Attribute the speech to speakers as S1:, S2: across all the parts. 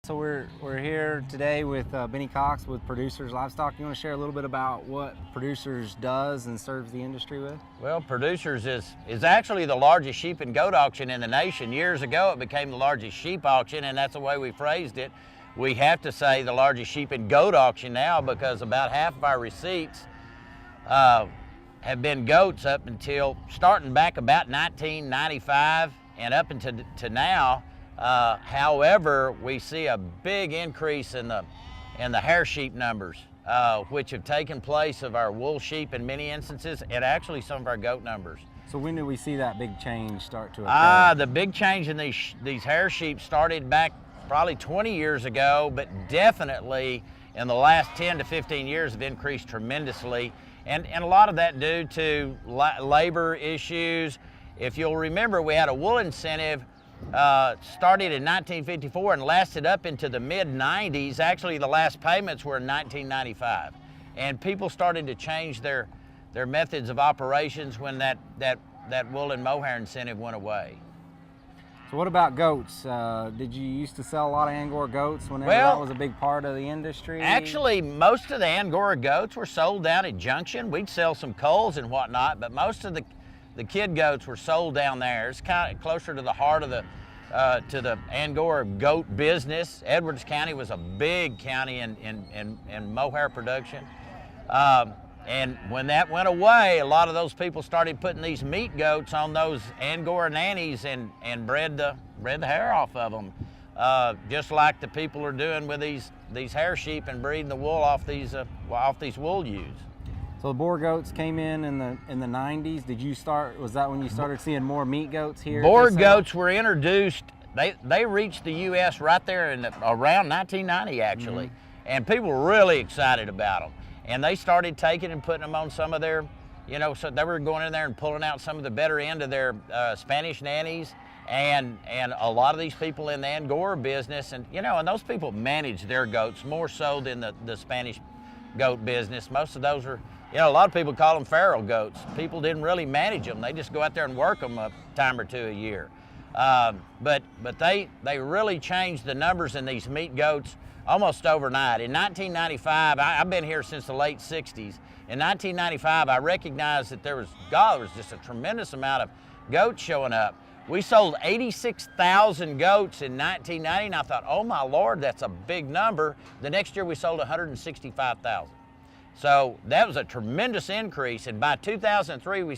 S1: So we're here today with Benny Cox with Producers Livestock. You want to share a little bit about what Producers does and serves the industry with?
S2: Well, Producers is actually the largest sheep and goat auction in the nation. Years ago, it became the largest sheep auction, and that's the way we phrased it. We have to say the largest sheep and goat auction now because about half of our receipts have been goats up until starting back about 1995 and up until now. However, we see a big increase in the hair sheep numbers, which have taken place of our wool sheep in many instances, and actually some of our goat numbers.
S1: So when do we see that big change start to occur?
S2: The big change in these hair sheep started back probably 20 years ago, but definitely in the last 10 to 15 years have increased tremendously, and a lot of that due to labor issues. If you'll remember, we had a wool incentive started in 1954 and lasted up into the mid-90s. Actually, the last payments were in 1995. And people started to change their methods of operations when that wool and mohair incentive went away.
S1: So what about goats? Did you used to sell a lot of Angora goats whenever that was a big part of the industry?
S2: Actually, most of the Angora goats were sold down at Junction. We'd sell some culls and whatnot, but most of the kid goats were sold down there. It's kind of closer to the heart of to the Angora goat business. Edwards County was a big county in mohair production. And when that went away, a lot of those people started putting these meat goats on those Angora nannies and bred the hair off of them, just like the people are doing with these hair sheep and breeding the wool off these wool ewes.
S1: So the Boer goats came in the 90s. Did you start, was that when you started seeing more meat goats here?
S2: Boer goats were introduced, they reached the U.S. right there around 1990 actually. And people were really excited about them. And they started taking and putting them on some of their, so they were going in there and pulling out some of the better end of their Spanish nannies and a lot of these people in the Angora business. And, and those people manage their goats more so than the Spanish goat business. Most of those are, a lot of people call them feral goats. People didn't really manage them. They just go out there and work them a time or two a year. But they really changed the numbers in these meat goats almost overnight. In 1995, I've been here since the late 60s. In 1995, I recognized that there was just a tremendous amount of goats showing up. We sold 86,000 goats in 1990, and I thought, oh my Lord, that's a big number. The next year we sold 165,000. So that was a tremendous increase, and by 2003 we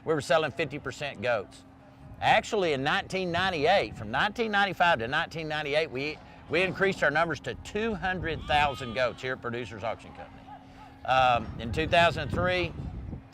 S2: were selling 50% goats. Actually in 1998, from 1995 to 1998, we increased our numbers to 200,000 goats here at Producers Auction Company. In 2003,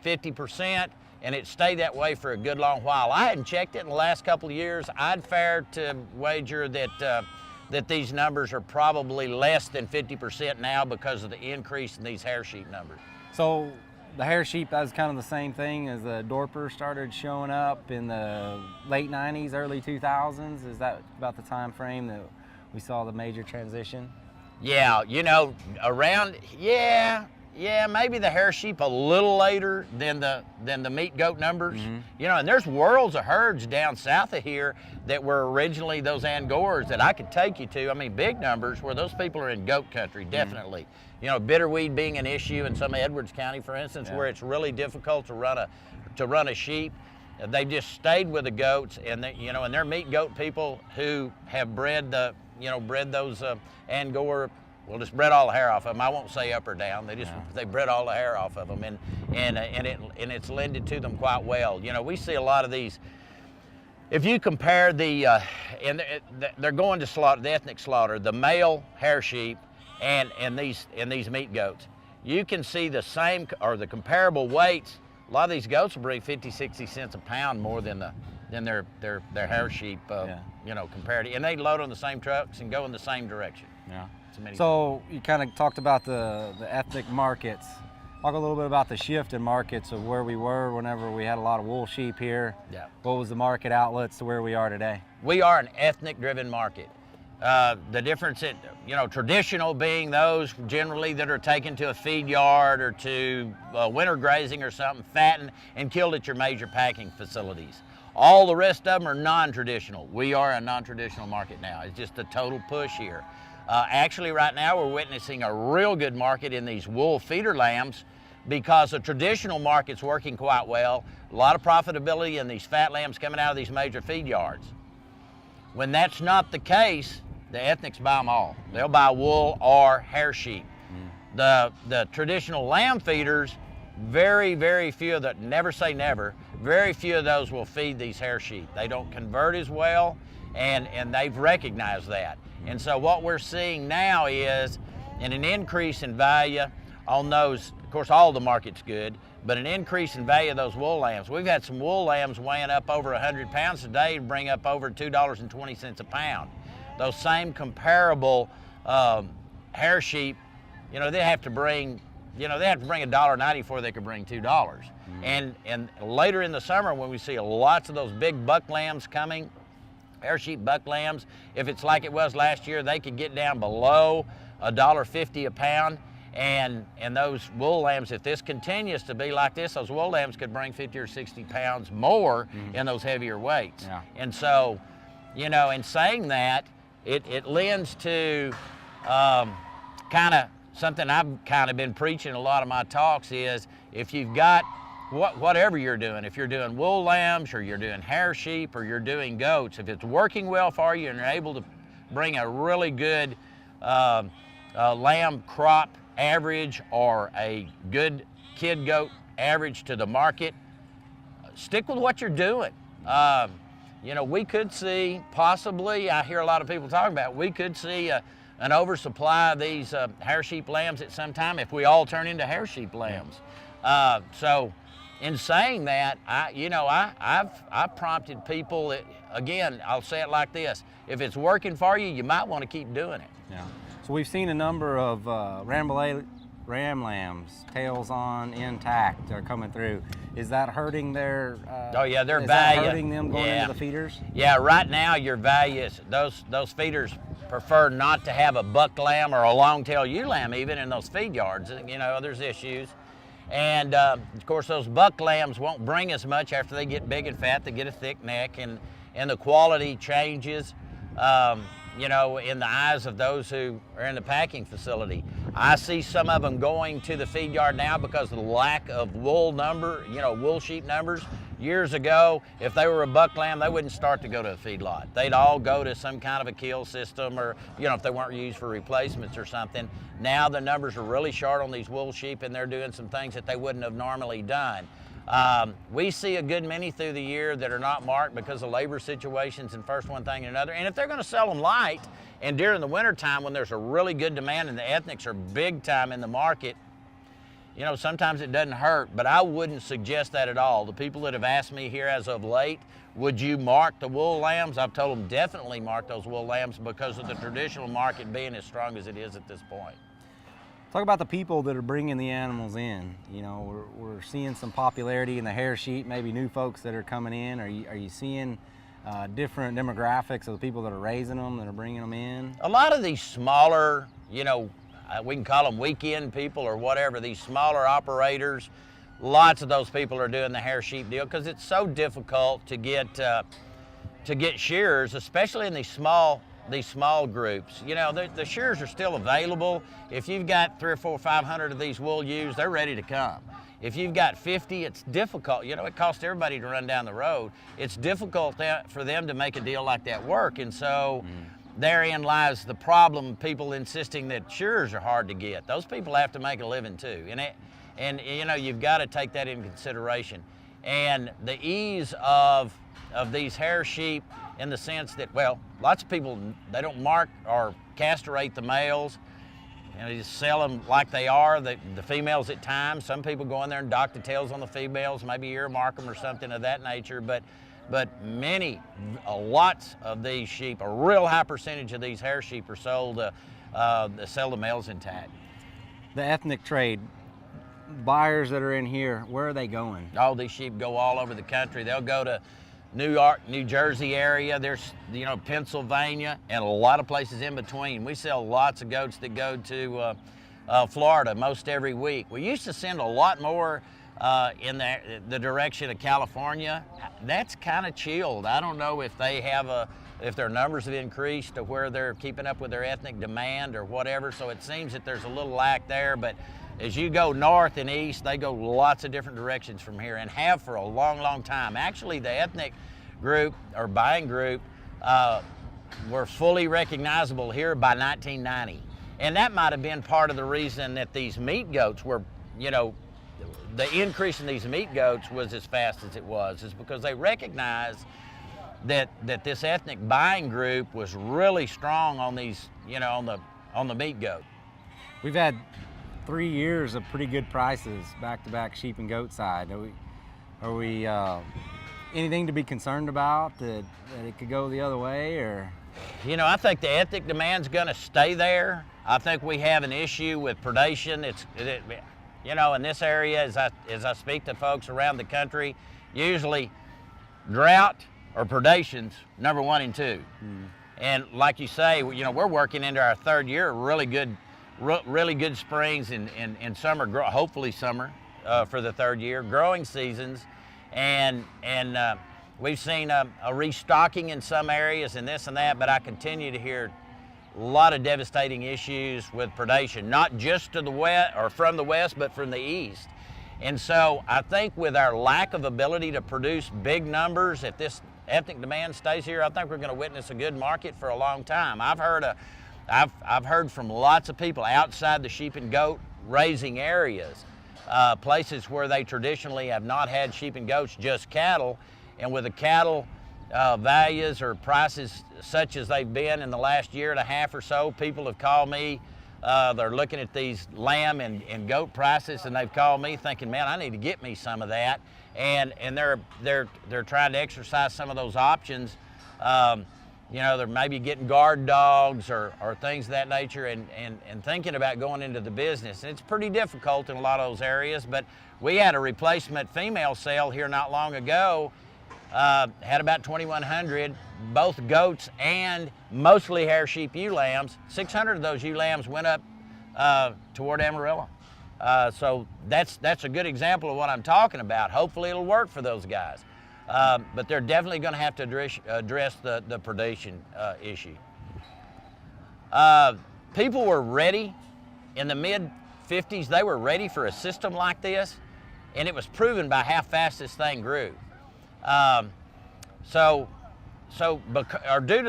S2: 50%, and it stayed that way for a good long while. I hadn't checked it in the last couple of years. I'd fare to wager that these numbers are probably less than 50% now because of the increase in these hair sheep numbers.
S1: So the hair sheep, that was kind of the same thing as the Dorper started showing up in the late 90s, early 2000s. Is that about the time frame that we saw the major transition?
S2: Yeah, maybe the hair sheep a little later than the meat goat numbers. And there's worlds of herds down south of here that were originally those Angoras that I could take you to. I mean, big numbers where those people are in goat country, definitely. Bitterweed being an issue in some Edwards County, for instance, where it's really difficult to run a sheep. They just stayed with the goats, and and they're meat goat people who have bred those Angora. Well, just bred all the hair off of them. I won't say up or down. They bred all the hair off of them, and it's lended to them quite well. We see a lot of these. If you compare and they're going to slaughter, the ethnic slaughter, the male hair sheep, and these meat goats, you can see the same or the comparable weights. A lot of these goats will bring 50, 60 cents a pound more than their hair sheep, compared to, and they load on the same trucks and go in the same direction.
S1: Yeah. So you kind of talked about the ethnic markets. Talk a little bit about the shift in markets of where we were whenever we had a lot of wool sheep here.
S2: Yeah.
S1: What was the market outlets to where we are today?
S2: We are an ethnic-driven market. The difference in, traditional being those generally that are taken to a feed yard or to winter grazing or something, fattened and killed at your major packing facilities. All the rest of them are non-traditional. We are a non-traditional market now. It's just a total push here. Actually, right now we're witnessing a real good market in these wool feeder lambs because the traditional market's working quite well. A lot of profitability in these fat lambs coming out of these major feed yards. When that's not the case, the ethnics buy them all. They'll buy wool or hair sheep. The traditional lamb feeders, very, very few of that, never say never, very few of those will feed these hair sheep. They don't convert as well, and they've recognized that. And so what we're seeing now is an increase in value on those. Of course, all the market's good, but an increase in value of those wool lambs. We've had some wool lambs weighing up over 100 pounds today and bring up over $2.20 a pound. Those same comparable hair sheep, you know, they have to bring $1.90 before they could bring $2. And later in the summer, when we see lots of those big buck lambs coming, hair sheep buck lambs, if it's like it was last year, they could get down below $1.50 a pound. And those wool lambs, if this continues to be like this, those wool lambs could bring 50 or 60 pounds more in those heavier weights. Yeah. And so, you know, in saying that, it lends to kind of something I've kind of been preaching in a lot of my talks is if you've got whatever you're doing, if you're doing wool lambs or you're doing hair sheep or you're doing goats, if it's working well for you and you're able to bring a really good lamb crop average or a good kid goat average to the market, stick with what you're doing. You know, we could see possibly, I hear a lot of people talking about, we could see an oversupply of these hair sheep lambs at some time if we all turn into hair sheep lambs. So in saying that, I've prompted people, again, I'll say it like this, if it's working for you, you might want to keep doing it.
S1: Yeah. So we've seen a number of ram lambs, tails on, intact, are coming through. Is that hurting their?
S2: Oh yeah, their
S1: is
S2: value.
S1: That hurting them going into the feeders?
S2: Yeah, right now your value is those feeders prefer not to have a buck lamb or a long-tailed ewe lamb even in those feed yards. You know, there's issues, and of course those buck lambs won't bring as much after they get big and fat. They get a thick neck, and the quality changes. You know, in the eyes of those who are in the packing facility. I see some of them going to the feed yard now because of the lack of wool sheep numbers. Years ago, if they were a buck lamb, they wouldn't start to go to a feedlot. They'd all go to some kind of a kill system or, you know, if they weren't used for replacements or something. Now the numbers are really short on these wool sheep and they're doing some things that they wouldn't have normally done. We see a good many through the year that are not marked because of labor situations and first one thing and another. And if they're going to sell them light and during the winter time when there's a really good demand and the ethnics are big time in the market, you know, sometimes it doesn't hurt, but I wouldn't suggest that at all. The people that have asked me here as of late, would you mark the wool lambs? I've told them definitely mark those wool lambs because of the traditional market being as strong as it is at this point.
S1: Talk about the people that are bringing the animals in. You know, we're seeing some popularity in the hair sheep, maybe new folks that are coming in. Are you seeing different demographics of the people that are raising them, that are bringing them in?
S2: A lot of these smaller, you know, we can call them weekend people or whatever, these smaller operators, lots of those people are doing the hair sheep deal because it's so difficult to get shearers, especially in these small groups. You know, the shearers are still available. If you've got 300 or 400 or 500 of these wool ewes, they're ready to come. If you've got 50, it's difficult. You know, it costs everybody to run down the road. It's difficult for them to make a deal like that work. And so therein lies the problem, people insisting that shearers are hard to get. Those people have to make a living too. And you know, you've got to take that into consideration. And the ease of these hair sheep in the sense that, well, lots of people, they don't mark or castrate the males. You know, they just sell them like they are, the females at times. Some people go in there and dock the tails on the females, maybe earmark them or something of that nature. But lots of these sheep, a real high percentage of these hair sheep are sold to sell the males intact.
S1: The ethnic trade, buyers that are in here, where are they going?
S2: Oh, these sheep go all over the country. They'll go to New York, New Jersey area, there's, you know, Pennsylvania, and a lot of places in between. We sell lots of goats that go to Florida most every week. We used to send a lot more in the direction of California, that's kind of chilled. I don't know if they have if their numbers have increased to where they're keeping up with their ethnic demand or whatever. So it seems that there's a little lack there. But as you go north and east, they go lots of different directions from here and have for a long, long time. Actually, the ethnic group or buying group were fully recognizable here by 1990. And that might have been part of the reason that these meat goats were, you know, the increase in these meat goats was as fast as it was, is because they recognized that this ethnic buying group was really strong on these, you know, on the meat goat.
S1: We've had 3 years of pretty good prices back-to-back sheep and goat side. Are we anything to be concerned about that it could go the other way, or?
S2: You know, I think the ethnic demand's going to stay there. I think we have an issue with predation. You know, in this area, as I speak to folks around the country, usually drought or predation's number 1 and 2. And like you say, you know, we're working into our 3rd year of really good springs and summer, hopefully summer for the 3rd year, growing seasons, and we've seen a restocking in some areas and this and that, but I continue to hear a lot of devastating issues with predation, not just to the west or from the west, but from the east. And so I think with our lack of ability to produce big numbers, if this ethnic demand stays here, I think we're going to witness a good market for a long time. I've heard from lots of people outside the sheep and goat raising areas, places where they traditionally have not had sheep and goats, just cattle, and with the cattle values or prices such as they've been in the last year and a half or so, people have called me. They're looking at these lamb and goat prices, and they've called me thinking, man, I need to get me some of that. And they're trying to exercise some of those options. You know, they're maybe getting guard dogs or things of that nature and thinking about going into the business. And it's pretty difficult in a lot of those areas, but we had a replacement female sale here not long ago. Had about 2,100, both goats and mostly hair sheep ewe lambs. 600 of those ewe lambs went up toward Amarillo. So that's a good example of what I'm talking about. Hopefully it'll work for those guys. But they're definitely going to have to address the predation issue. People were ready in the mid-50s. They were ready for a system like this, and it was proven by how fast this thing grew. Due to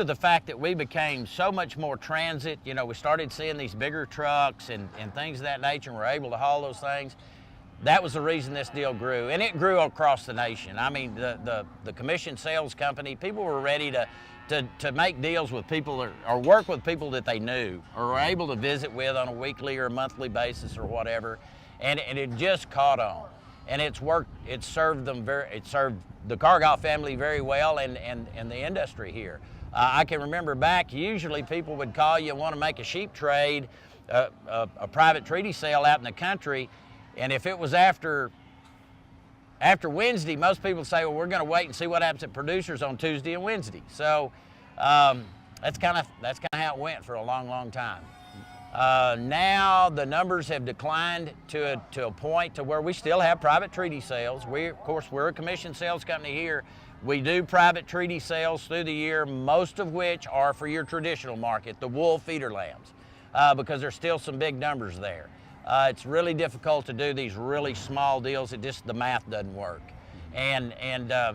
S2: the fact that we became so much more transit, you know, we started seeing these bigger trucks and things of that nature, and we're able to haul those things. That was the reason this deal grew, and it grew across the nation. I mean, the commission sales company, people were ready to make deals with people or work with people that they knew or were able to visit with on a weekly or monthly basis or whatever, and it just caught on. And it's worked. It served the Cargill family very well and the industry here. I can remember back, usually people would call you and want to make a sheep trade, a private treaty sale out in the country, and if it was after Wednesday, most people say, well, we're going to wait and see what happens at producers on Tuesday and Wednesday. So that's kind of how it went for a long, long time. Now the numbers have declined to a point to where we still have private treaty sales. Of course, we're a commission sales company here. We do private treaty sales through the year, most of which are for your traditional market, the wool feeder lambs, because there's still some big numbers there. It's really difficult to do these really small deals. The math doesn't work.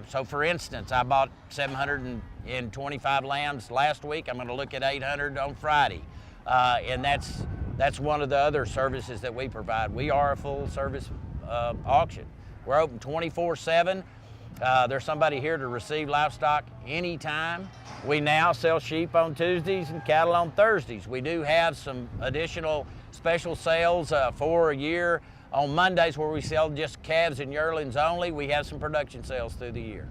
S2: So for instance, I bought 725 lambs last week. I'm going to look at 800 on Friday. And that's one of the other services that we provide. We are a full service auction. We're open 24/7. There's somebody here to receive livestock anytime. We now sell sheep on Tuesdays and cattle on Thursdays. We do have some additional special sales for a year on Mondays where we sell just calves and yearlings only. We have some production sales through the year.